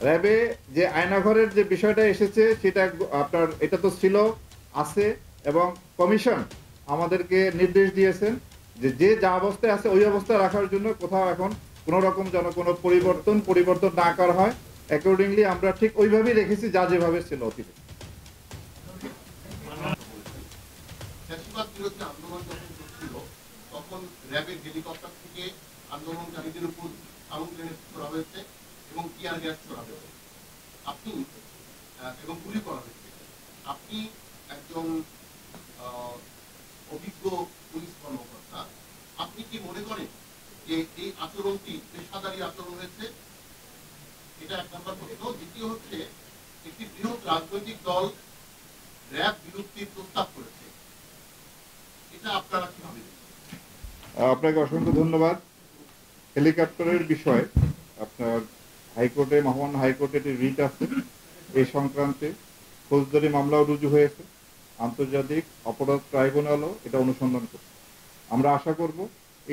র্যাবে যে আয়নাঘরের যে বিষয়টা এসেছে সেটা আপনার এটা তো ছিল, আছে, এবং কমিশন আমাদেরকে নির্দেশ দিয়েছেন যে যে যা অবস্থায় আছে ওই অবস্থায় রাখার জন্য, কোথাও এখন কোনো রকম যেন কোনো পরিবর্তন না করা হয়। অ্যাকর্ডিংলি আমরা ঠিক ওইভাবেই রেখেছি যা যেভাবে ছিল অতীতে। ফ্যাসিবাদ বিরোধী আন্দোলন যখন চলছিল তখন র্যাবের হেলিকপ্টার থেকে আন্দোলনকারীদের উপর আগুন গ্রেনেড ছোড়া হয়েছে এবং টিয়ার গ্যাস ছোড়া হয়েছে, আপনি এবং গুলি করা হয়েছে। আপনি একজন অভিজ্ঞ পুলিশ কর্মকর্তা, আপনি কি মনে করেন যে এই আচরণটি পেশাদারী আচরণ হয়েছে? এটা এক নম্বর প্রশ্ন। দ্বিতীয় হচ্ছে, একটি বৃহৎ রাজনৈতিক দল র্যাব বিলুপ্তির প্রস্তাব করেছে, এটা আপনারা কিভাবে? আপনাকে অসংখ্য ধন্যবাদ। হেলিকপ্টারের বিষয় আপনার হাইকোর্টে, মহামান্য হাইকোর্টে একটি রিট আছে এই সংক্রান্তে, ফৌজদারি মামলাও রুজু হয়েছে, আন্তর্জাতিক অপরাধ ট্রাইব্যুনালও এটা অনুসন্ধান করছে। আমরা আশা করব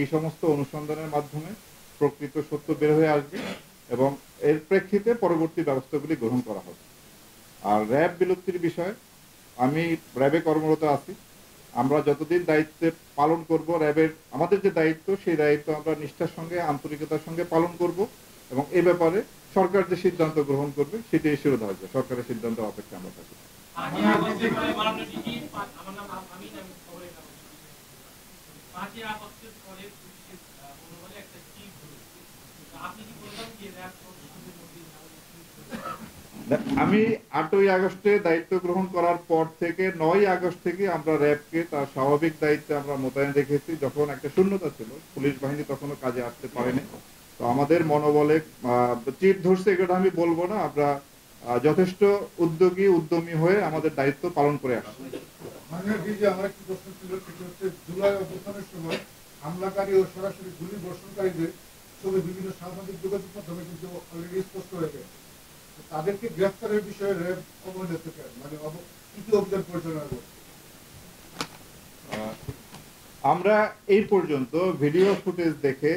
এই সমস্ত অনুসন্ধানের মাধ্যমে প্রকৃত সত্য বের হয়ে আসবে এবং এর প্রেক্ষিতে পরবর্তী ব্যবস্থাগুলি গ্রহণ করা হবে। আর র্যাব বিলুপ্তির বিষয়ে আমি র্যাবে কর্মরত আছি। আমরা যতদিন দায়িত্বে পালন করব, র্যাবের আমাদের যে দায়িত্ব সেই দায়িত্ব আমরা নিষ্ঠার সঙ্গে, আন্তরিকতার সঙ্গে পালন করব এবং এ ব্যাপারে সরকার যে সিদ্ধান্ত গ্রহণ করবে সেটাই শিরোধার্য। সরকারের সিদ্ধান্ত অপেক্ষা আমরা থাকি। আমি 8ই আগস্টে দায়িত্ব গ্রহণ করার পর থেকে 9ই আগস্ট থেকে আমরা র্যাবকে তার স্বাভাবিক দায়িত্বে আমরা মোতায়েন রেখেছি। যখন একটা শূন্যতা ছিল, পুলিশ বাহিনী তখনও কাজে আসতে পারেনি, তো আমাদের মনোবলে চিপ ধরছে এটা আমি বলবো না, আমরা যথেষ্ট উদ্যমী হয়ে আমাদের দায়িত্ব পালন করে আসছি। আমার একটি প্রশ্ন ছিল, সেটি হচ্ছে জুলাই অভ্যুত্থানের সময় হামলাকারী ও সরাসরি গুলি বর্ষণকারীদের ছবি বিভিন্ন সামাজিক যোগাযোগ মাধ্যমে কিন্তু অলরেডি স্পষ্ট হয়ে গেছে। তাদেরকে গ্রেফতারের বিষয়ে র্যাব অবহেলিত মানে কি অভিযান পরিচালনা করছে? আমরা এই পর্যন্ত ভিডিও ফুটেজ দেখে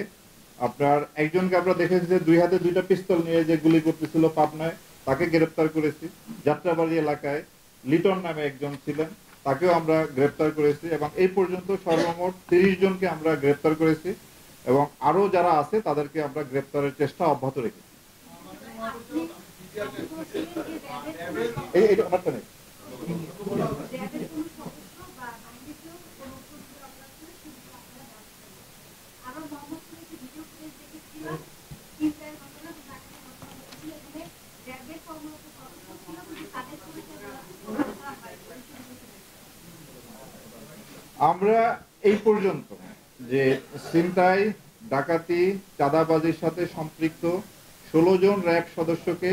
আপনার একজনকে আমরা দেখেছি যে 2 হাতে 2টা পিস্তল নিয়ে যে গুলি করতেছিল পাবনায়, তাকে গ্রেফতার করেছি। যাত্রাবাড়ি এলাকায় লিটন নামে একজন ছিলেন, তাকেও আমরা গ্রেফতার করেছি এবং এই পর্যন্ত সর্বমোট 30 জনকে আমরা গ্রেফতার করেছি এবং আরো যারা আছে তাদেরকে আমরা গ্রেফতারের চেষ্টা অব্যাহত রেখেছি। এইটা আমারটা নেই। আমরা এই পর্যন্ত যে ছিনতাই, ডাকাতি, চাঁদাবাজির সাথে সম্পৃক্ত 16 জন র্যাব সদস্যকে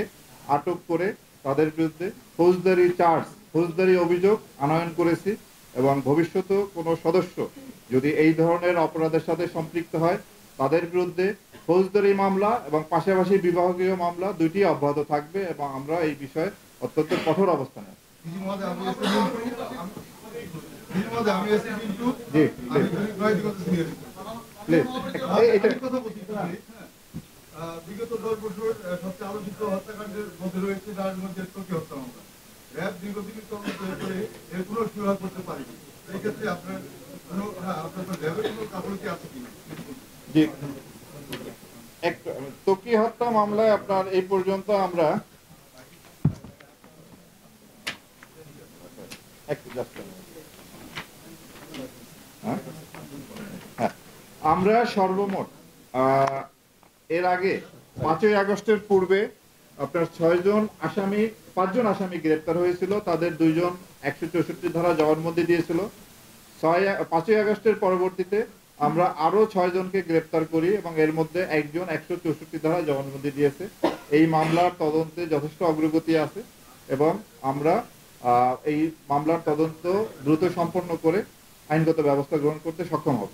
আটক করে তাদের বিরুদ্ধে ফৌজদারি অভিযোগ আনয়ন করেছি এবং ভবিষ্যতে কোনো সদস্য যদি এই ধরনের অপরাধের সাথে সম্পৃক্ত হয় তাদের বিরুদ্ধে ফৌজদারি মামলা এবং পাশাপাশি বিভাগীয় মামলা দুইটি অব্যাহত থাকবে এবং আমরা এই বিষয়ে অত্যন্ত কঠোর অবস্থানে আছি। বিগত 10 বছর সবচেয়ে আলোচিত হত্যাকাণ্ডের মধ্যে রয়েছে যার মধ্যে ত্বকী হত্যা মামলা। র্যাব দীর্ঘদিন তদন্ত করে এর কোনো সুরাহা করতে পারেনি। এই ক্ষেত্রে আপনার র্যাবের কোনো গাফিলতি আছে কিনা? জি, ত্বকী হত্যা মামলায় আপনার এই পর্যন্ত আমরা আমরা সর্বমোট এর আগে 5ই আগস্টের পূর্বে আপনার 5জন আসামি গ্রেপ্তার হয়েছিল। তাদের 2 জন 164 ধারা জবানবন্দি দিয়েছিল। 5ই আগস্টের পরবর্তীতে আমরা আরো 6 জনকে গ্রেপ্তার করি এবং এর মধ্যে একজন 164 ধারা জবানবন্দি দিয়েছে। এই মামলার তদন্তে যথেষ্ট অগ্রগতি আছে এবং আমরা এই মামলার তদন্ত দ্রুত সম্পন্ন করে আইনগত ব্যবস্থা গ্রহণ করতে সক্ষম হব।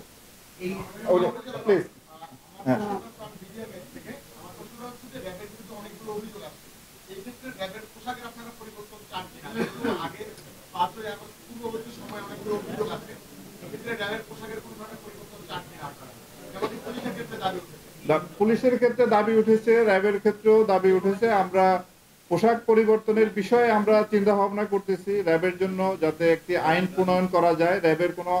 পুলিশের ক্ষেত্রে দাবি উঠেছে, র্যাবের ক্ষেত্রেও দাবি উঠেছে। আমরা পোশাক পরিবর্তনের বিষয়ে আমরা চিন্তা ভাবনা করতেছি র্যাবের জন্য, যাতে একটি আইন প্রণয়ন করা যায়। র্যাবের কোনো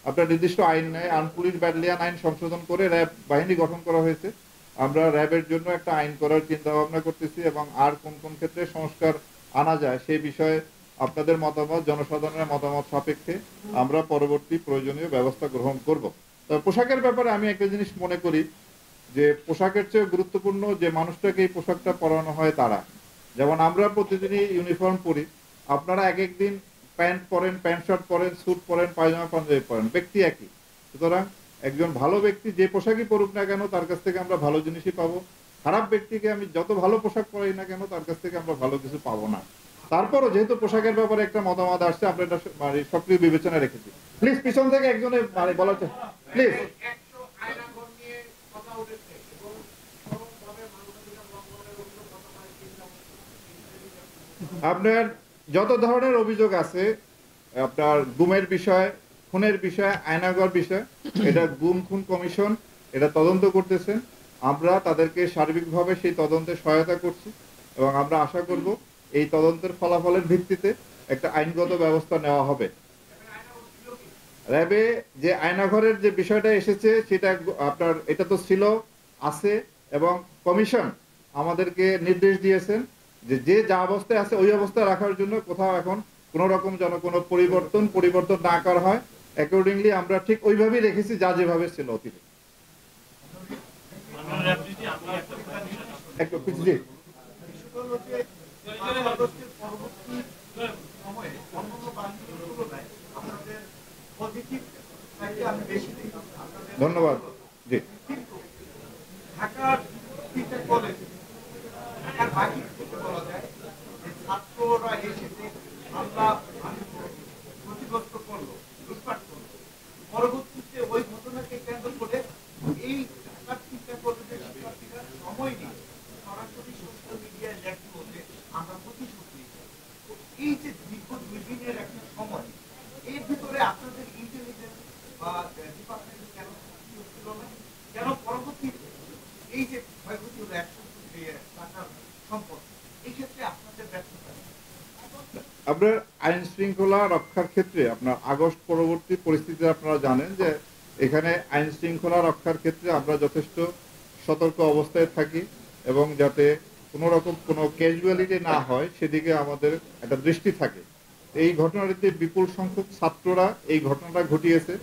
আপনার নির্দিষ্ট আইন নেই, পুলিশ ব্যাটালিয়ান আইন সংশোধন করে র্যাব বাহিনী গঠন করা হয়েছে। আমরা র্যাবের জন্য একটা আইন করার চিন্তা ভাবনা করতেছি, এবং আর কোন কোন ক্ষেত্রে সংস্কার আনা যায় সেই বিষয়ে আপনাদের মতামত, জনসাধারণের মতামত সাপেক্ষে আমরা পরবর্তী প্রয়োজনীয় ব্যবস্থা গ্রহণ করব। তবে পোশাকের ব্যাপারে আমি একটা জিনিস মনে করি যে পোশাকের চেয়ে গুরুত্বপূর্ণ যে মানুষটাকে এই পোশাকটা পরানো হয় তারা। যেমন আমরা প্রতিদিনই ইউনিফর্ম পরি, আপনারা এক এক দিন প্যান্ট পরেন, প্যান্ট শার্ট পরেন, স্যুট পরেন, পায়জামা পাঞ্জাবি পরেন, ব্যক্তি একই। সুতরাং একজন ভালো ব্যক্তি যে পোশাকই পরুক না কেন তার কাছ থেকে আমরা ভালো জিনিসই পাবো। খারাপ ব্যক্তিকে আমি যত ভালো পোশাক পরাই না কেন তার কাছ থেকে আমরা ভালো কিছু পাবো না। তারপরও যেহেতু পোশাকের ব্যাপারে একটা মতামত আসছে, আমরা এটা সক্রিয় বিবেচনা রেখেছি। প্লিজ পিছন থেকে একজনে বলার প্লিজ। আপনার যত ধরনের অভিযোগ আছে, আপনার গুমের বিষয়, খুনের বিষয়, আয়নাঘর বিষয়, এটা গুম খুন কমিশন এটা তদন্ত করতেছেন। আমরা তাদেরকে সার্বিকভাবে সেই তদন্তে সহায়তা করছি, এবং আমরা আশা করব এই তদন্তের ফলাফলের ভিত্তিতে একটা আইনগত ব্যবস্থা নেওয়া হবে। র্যাবে যে আয়নাঘরের যে বিষয়টা এসেছে সেটা আপনার এটা তো ছিল, আছে, এবং কমিশন আমাদেরকে নির্দেশ দিয়েছেন যে যে যা অবস্থায় আছে ওই অবস্থায় রাখার জন্য, কোথাও এখন কোনো রকম যেন কোনো পরিবর্তন না করা হয়। অ্যাকর্ডিংলি আমরা ঠিক ওইভাবেই রেখেছি যা যেভাবে ছিল অতীতে। ধন্যবাদ। জি, ঢাকার কলেজ ঢাকার বাকি থেকে বলা যায় যে ছাত্ররা এসেছে, হামলা ক্ষতিগ্রস্ত করলো, লুটপাট করলো। পরবর্তীতে ওই ঘটনাকে কেন্দ্র করে এই ঢাকার শিক্ষা কলেজের শিক্ষার্থীরা সময় নিয়ে সরাসরি সোশ্যাল মিডিয়ায় লেখা বলে আমরা প্রতিশোধ নিয়েছি। এই যে দীর্ঘ 2 দিনের একটা সময়, এর ভিতরে আপনাদের ইন্টেলিজেন্স বা ডিপার্টমেন্ট কেন ছিল না? কেন পরবর্তীতে এই যে ক্ষয়ক্ষতি হলো 100 টাকার সম্পদ, এই ক্ষেত্রে আপনাদের ব্যর্থতা? আপনার আইন শৃঙ্খলা রক্ষার ক্ষেত্রে আপনার আগস্ট পরবর্তী পরিস্থিতি আপনারা জানেন যে এখানে আইন শৃঙ্খলা রক্ষার ক্ষেত্রে আমরা যথেষ্ট সতর্ক অবস্থায় থাকি, এবং যাতে কোনো রকম কোনো ক্যাজুয়ালিটি না হয় সেদিকে আমাদের একটা দৃষ্টি থাকে। এই ঘটনাটিতে বিপুল সংখ্যক ছাত্ররা এই ঘটনাটা ঘটিয়েছে।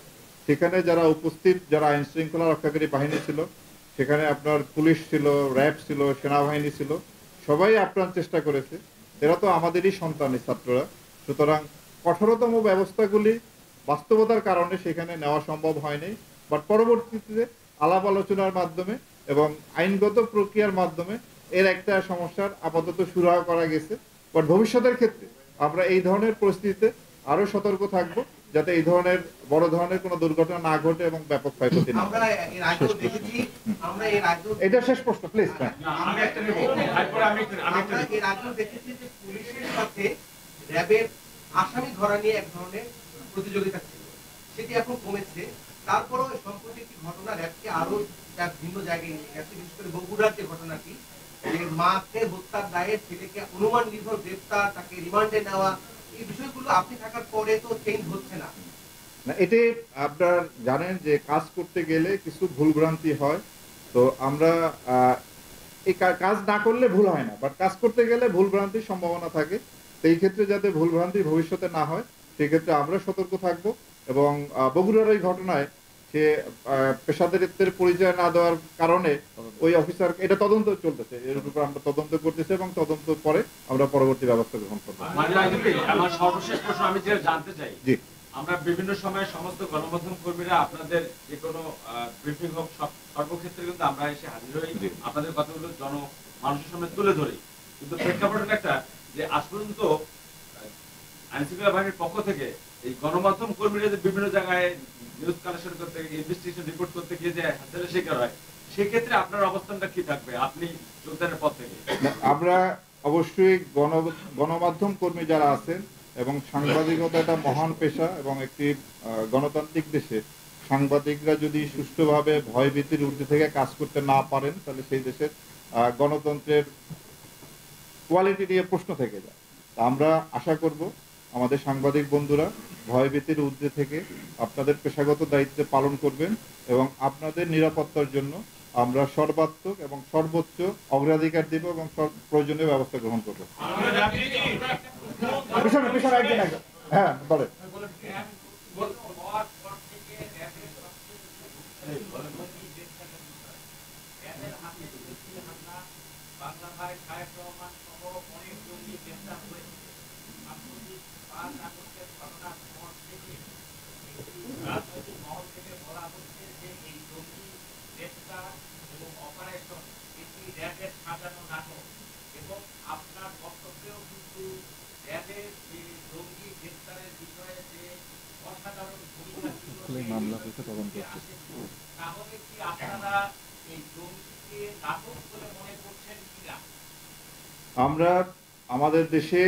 সেখানে যারা উপস্থিত, যারা আইন শৃঙ্খলা রক্ষাকারী বাহিনী ছিল, সেখানে আপনার পুলিশ ছিল, র্যাব ছিল, সেনাবাহিনী ছিল, সবাই আপ্রাণ চেষ্টা করেছে। এরা তো আমাদেরই সন্তান এই ছাত্ররা। সুতরাং কঠোরতম ব্যবস্থাগুলি বাস্তবতার কারণে সেখানে নেওয়া সম্ভব হয়নি, বাট পরবর্তীতে আলাপ আলোচনার মাধ্যমে এবং আইনগত প্রক্রিয়ার মাধ্যমে এর একটা সমস্যার আপাতত সুরাহা করা গেছে। বাট ভবিষ্যতের ক্ষেত্রে আমরা এই ধরনের পরিস্থিতিতে আরো সতর্ক থাকব, যাতে এই ধরনের বড় ধরনের কোনো দুর্ঘটনা না ঘটে এবং ব্যাপক ক্ষয়ক্ষতি না। এটা শেষ প্রশ্ন প্লিজ। আমরা এর আগেও দেখেছি যে পুলিশের সাথে র্যাবের আসামি ধরা নিয়ে এক ধরনের প্রতিযোগিতা ছিল, সেটি এখন কমেছে। তারপরও সম্প্রতি একটি ঘটনা র্যাবকে আরো ভিন্ন জায়গায় নিয়ে গেছে, বিশেষ করে বগুড়ার যে ঘটনাটি, যে মাকে হত্যার দায়ে ছেলেকে অনুমান নির্ভর গ্রেপ্তার, তাকে রিমান্ডে নেওয়া, এই বিষয়গুলো আপনি থাকার পরে তো চেঞ্জ হচ্ছে না। এটি আপনারা জানেন যে কাজ করতে গেলে কিছু ভুলভ্রান্তি হয়। তো আমরা এই কাজ না করলে ভুল হয় না, বাট কাজ করতে গেলে ভুলভ্রান্তির সম্ভাবনা থাকে। তো এই ক্ষেত্রে যাতে ভুলভ্রান্তি ভবিষ্যতে না হয় সেক্ষেত্রে আমরা সতর্ক থাকব। এবং বগুড়ার এই ঘটনায় সে পেশাদারিত্বের পরিচয় না দেওয়ার কারণে ওই অফিসার, এটা তদন্ত চলতেছে, এর উপর আমরা তদন্ত করতেছি, এবং তদন্ত পরে আমরা পরবর্তী ব্যবস্থা গ্রহণ করবো। আমার সর্বশেষ প্রশ্ন আমি যেটা জানতে চাই, জি, আমরা বিভিন্ন সময় সমস্ত গণমাধ্যম কর্মীরা আপনাদের যে কোনো ব্রিফিং হোক সর্বক্ষেত্রে কিন্তু আমরা এসে হাজির হই, আপনাদের কথাগুলো মানুষের সামনে তুলে ধরি। কিন্তু প্রেক্ষাপট একটা যে আজ পর্যন্ত আইনশৃঙ্খলা বাহিনীর পক্ষ থেকে এই গণমাধ্যম কর্মীরা যে বিভিন্ন জায়গায় নিউজ কালেকশন করতে গিয়ে, ইনভেস্টিগেশন রিপোর্ট করতে গিয়ে যে হাতের শিকার হয়, সেক্ষেত্রে আপনার অবস্থানটা কি থাকবে আপনি যোগদানের পর থেকে? আমরা অবশ্যই গণমাধ্যম কর্মী যারা আছেন, এবং সাংবাদিকতা একটা মহান পেশা, এবং একটি গণতান্ত্রিক দেশে সাংবাদিকরা যদি সুষ্ঠুভাবে ভয়ভীতির ঊর্ধ্বে থেকে কাজ করতে না পারেন, তাহলে সেই দেশের গণতন্ত্রের কোয়ালিটি নিয়ে প্রশ্ন থেকে যায়। আমরা আশা করব আমাদের সাংবাদিক বন্ধুরা ভয়ভীতির ঊর্ধ্বে থেকে আপনাদের পেশাগত দায়িত্ব পালন করবেন এবং আপনাদের নিরাপত্তার জন্য আমরা সর্বাত্মক এবং সর্বোচ্চ অগ্রাধিকার দেব এবং প্রয়োজনীয় ব্যবস্থা গ্রহণ করব। হ্যাঁ বলেন। মামলা হয়েছে তদন্ত করছে। আমরা আমাদের দেশে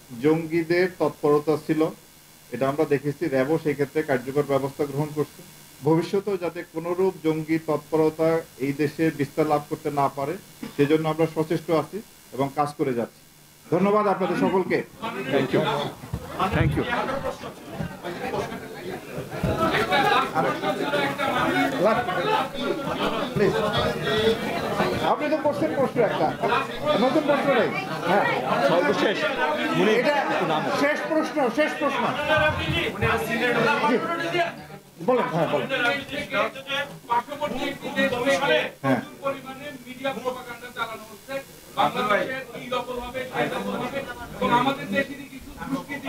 জঙ্গিদের তৎপরতা ছিল, এটা আমরা দেখেছি। র্যাবও সেই ক্ষেত্রে কার্যকর ব্যবস্থা গ্রহণ করছে। ভবিষ্যতেও যাতে কোনোরূপ জঙ্গি তৎপরতা এই দেশে বিস্তার লাভ করতে না পারে সেজন্য আমরা সচেষ্ট আছি এবং কাজ করে যাচ্ছি। ধন্যবাদ আপনাদের সকলকে। Thank you, thank you. আপনি তো করছেন প্রশ্ন, একটা নতুন প্রশ্ন নেই। হ্যাঁ সর্বশেষ এটা শেষ প্রশ্ন, শেষ প্রশ্ন বলেন। হ্যাঁ বলেন। হ্যাঁ আমাদের দেশেরই কিছু দুষ্কৃতী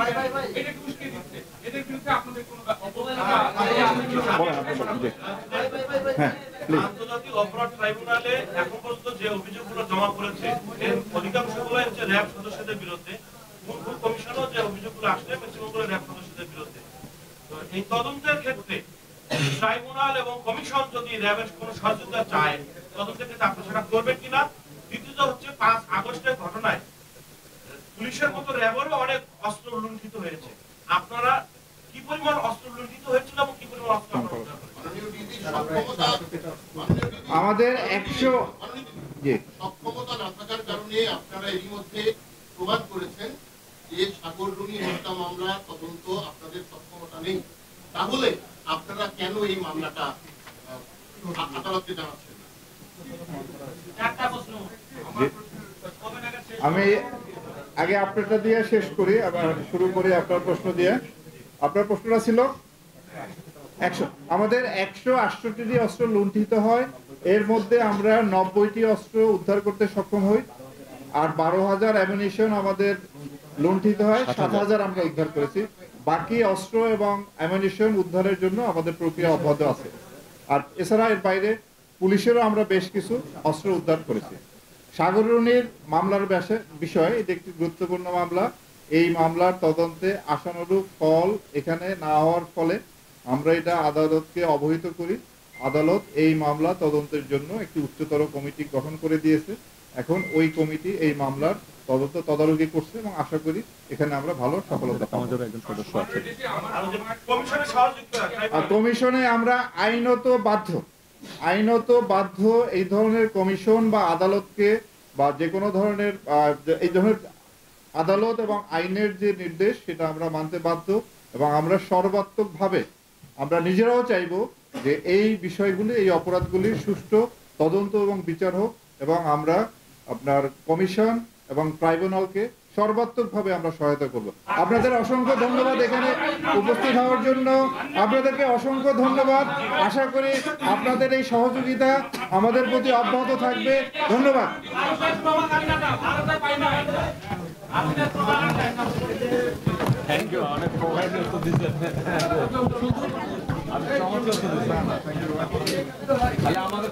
এটাকে উস্কে দিচ্ছে, এদের বিরুদ্ধে আপনাদের কোনো আন্তর্জাতিক অপরাধ ট্রাইব্যুনালে এখন পর্যন্ত যে অভিযোগগুলো জমা করেছে এর অধিকাংশগুলো হচ্ছে র্যাব সদস্যদের বিরুদ্ধে। মূল কমিশনও যে অভিযোগগুলো আসছে ম্যাক্সিমামগুলো র্যাব সদস্যদের বিরুদ্ধে। তো এই তদন্তের ক্ষেত্রে ট্রাইব্যুনাল এবং কমিশন যদি র্যাবের কোনো সহযোগিতা চায় তদন্তের ক্ষেত্রে আপনি সেটা করবেন কিনা। দ্বিতীয়ত হচ্ছে 5 আগস্টের ঘটনায় পুলিশের মতো র্যাবেরও অনেক অস্ত্র লুণ্ঠিত হয়েছে। আপনারা কি পরিমাণ অস্ত্র লুণ্ঠিত হয়েছিল এবং কি পরিমাণ অস্ত্র আমাদের 100 সক্ষমতা না থাকার কারণে আপনারা এরই মধ্যে প্রমাণ করেছেন যে সাগররুনি হত্যা মামলা তদন্ত আপনাদের সক্ষমতা নেই। তাহলে আপনারা কেন এই মামলাটা আদালতকে জানাচ্ছেন? আমি আগে আপনারটা দিয়ে শেষ করি, আবার শুরু করি আপনার প্রশ্ন দিয়ে। আপনার প্রশ্নটা ছিল 100, আমাদের 168টি অস্ত্র লুণ্ঠিত হয়, এর মধ্যে আমরা 90টি অস্ত্র উদ্ধার করতে সক্ষম হই, আর 12,000 অ্যামিনিশন আমাদের লুণ্ঠিত হয়, 7,000 আমরা উদ্ধার করেছি। বাকি অস্ত্র এবং অ্যামিনিশন উদ্ধারের জন্য আমাদের প্রক্রিয়া অব্যাহত আছে। আর এছাড়া এর বাইরে পুলিশেরও আমরা বেশ কিছু অস্ত্র উদ্ধার করেছি। সাগররুনির মামলার বিষয়, এটি একটি গুরুত্বপূর্ণ মামলা। এই মামলার তদন্তে আশানুরূপ ফল এখানে না হওয়ার ফলে আমরা এটা আদালতকে অবহিত করি। আদালত এই মামলা তদন্তের জন্য একটি উচ্চতর কমিটি গঠন করে দিয়েছে। এখন ওই কমিটি এই মামলার তদারকি করছে এবং আশা করি এখানে আমরা ভালো সফলতা পাবো। আমাদের একজন সদস্য আছে। আর কমিশনে আমরা আইনত বাধ্য এই ধরনের কমিশন বা আদালতকে বা যে কোনো ধরনের এই ধরনের আদালত এবং আইনের যে নির্দেশ সেটা আমরা মানতে বাধ্য এবং আমরা সর্বাত্মকভাবে আমরা নিজেরাও চাইব যে এই বিষয়গুলি, এই অপরাধগুলির সুষ্ঠু তদন্ত এবং বিচার হোক এবং আমরা আপনার কমিশন এবং ট্রাইব্যুনালকে সর্বাত্মকভাবে আমরা সহায়তা করব। আপনাদের অসংখ্য ধন্যবাদ এখানে উপস্থিত হওয়ার জন্য। আপনাদেরকে অসংখ্য ধন্যবাদ। আশা করি আপনাদের এই সহযোগিতা আমাদের প্রতি অব্যাহত থাকবে। ধন্যবাদ। থ্যাংক ইউ, অনেক প্রোভাইড তো দিচ্ছেন। আমি চমৎকার তো দিচ্ছি। আমাদের